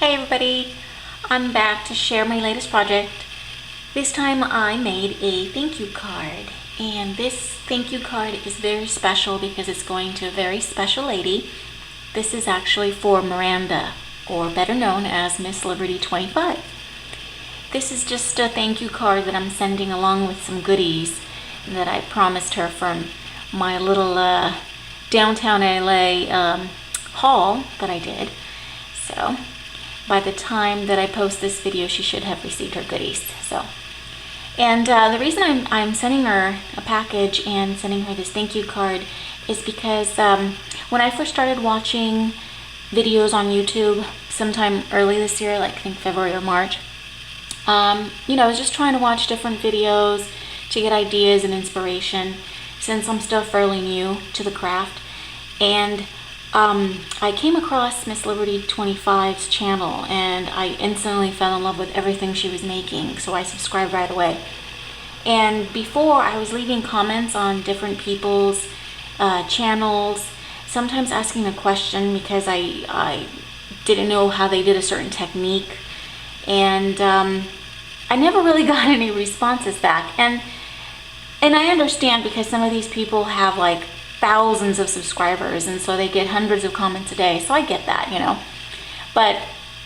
Hey everybody, I'm back to share my latest project. This time I made a thank you card, and this thank you card is very special because it's going to a very special lady. This is actually for Miranda, or better known as MsLiberty25. This is just a thank you card that I'm sending along with some goodies that I promised her from my little downtown LA haul that I did. So by the time that I post this video, she should have received her goodies. And the reason I'm sending her a package and sending her this thank you card is because when I first started watching videos on YouTube sometime early this year, like I think February or March, I was just trying to watch different videos to get ideas and inspiration since I'm still fairly new to the craft. And I came across MsLiberty25's channel and I instantly fell in love with everything she was making, so I subscribed right away. And before, I was leaving comments on different people's channels, sometimes asking a question because I didn't know how they did a certain technique, and I never really got any responses back. And I understand, because some of these people have like thousands of subscribers, and so they get hundreds of comments a day, so I get that, But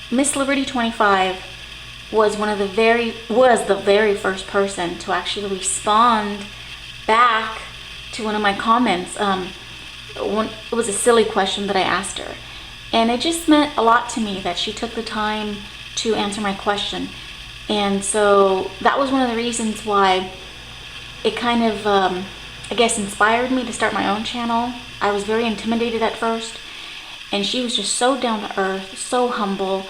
MsLiberty25 was the very first person to actually respond back to one of my comments. It was a silly question that I asked her, and it just meant a lot to me that she took the time to answer my question. And so that was one of the reasons why it kind of I guess inspired me to start my own channel. I was very intimidated at first, and she was just so down to earth, so humble,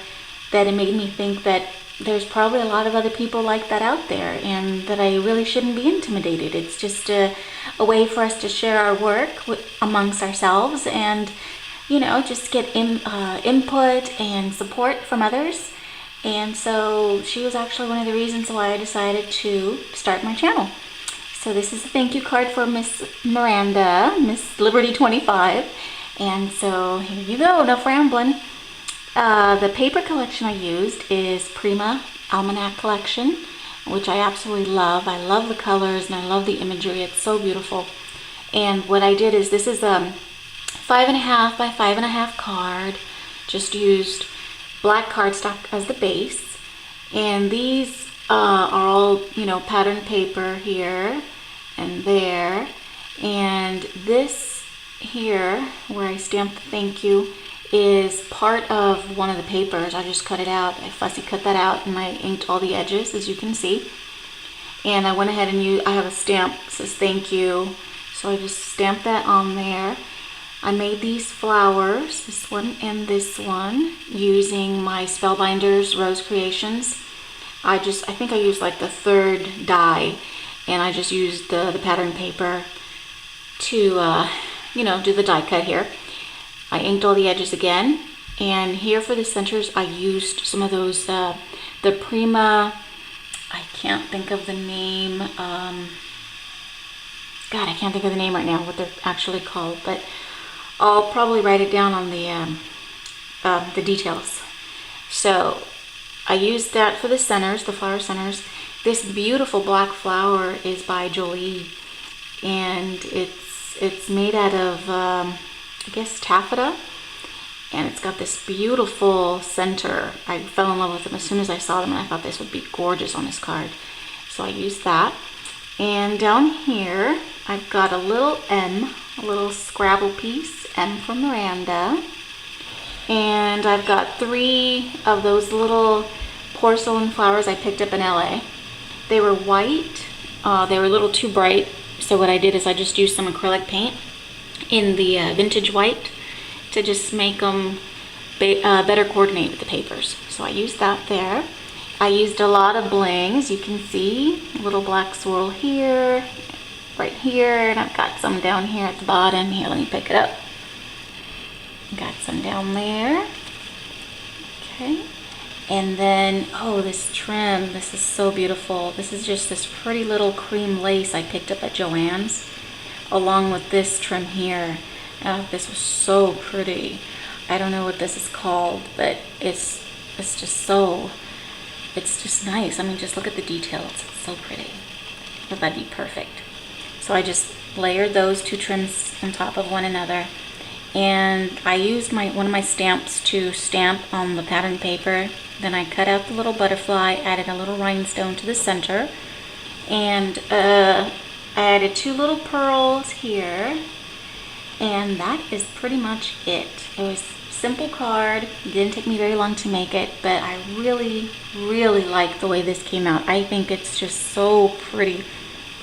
that it made me think that there's probably a lot of other people like that out there, and that I really shouldn't be intimidated. It's just a way for us to share our work amongst ourselves, and just get input and support from others. And so she was actually one of the reasons why I decided to start my channel. So this is a thank you card for Miss Miranda, MsLiberty25. And so here you go, enough rambling. The paper collection I used is Prima Almanac collection, which I absolutely love. I love the colors and I love the imagery. It's so beautiful. And what I did is, this is a 5.5 by 5.5 card. Just used black cardstock as the base. And these are all, pattern paper here and there. And this here, where I stamped the thank you, is part of one of the papers. I just cut it out. I fussy cut that out, and I inked all the edges, as you can see. And I went ahead and I have a stamp that says thank you, so I just stamped that on there. I made these flowers, this one and this one, using my Spellbinders Rose Creations. I think I used like the third die, and I just used the pattern paper to do the die cut here. I inked all the edges again, and here for the centers I used some of those the Prima, I can't think of the name, God, I can't think of the name right now, what they're actually called, but I'll probably write it down on the details. So I used that for the centers, the flower centers. This beautiful black flower is by Jolie, and it's made out of I guess taffeta, and it's got this beautiful center. I fell in love with them as soon as I saw them, and I thought this would be gorgeous on this card, so I used that. And down here I've got a little M, a little Scrabble piece, M for Miranda. And I've got 3 of those little porcelain flowers I picked up in LA. They were white. They were a little too bright, so what I did is I just used some acrylic paint in the vintage white to just make them better coordinate with the papers. So I used that there. I used a lot of bling, as you can see. A little black swirl here, right here, and I've got some down here at the bottom. Here, let me pick it up. Got some down there. Okay. And then, oh, this trim, this is so beautiful. This is just this pretty little cream lace I picked up at Joann's, along with this trim here. This was so pretty. I don't know what this is called, but it's it's just nice. I mean, just look at the details. It's so pretty. But that'd be perfect. So I just layered those two trims on top of one another, and I used one of my stamps to stamp on the pattern paper. Then I cut out the little butterfly, added a little rhinestone to the center, and I added 2 little pearls here, and that is pretty much it. It was a simple card. It didn't take me very long to make it, but I really, really like the way this came out. I think it's just so pretty.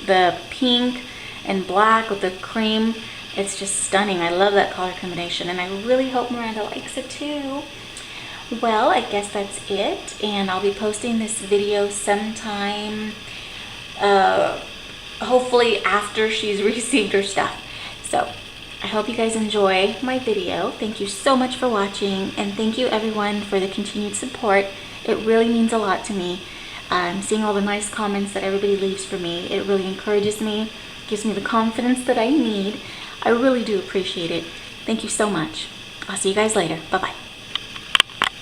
The pink and black with the cream, it's just stunning. I love that color combination, and I really hope Miranda likes it too. Well, I guess that's it, and I'll be posting this video sometime, hopefully after she's received her stuff. So I hope you guys enjoy my video. Thank you so much for watching, and thank you everyone for the continued support. It really means a lot to me. Seeing all the nice comments that everybody leaves for me, it really encourages me, gives me the confidence that I need. I really do appreciate it. Thank you so much. I'll see you guys later. Bye-bye.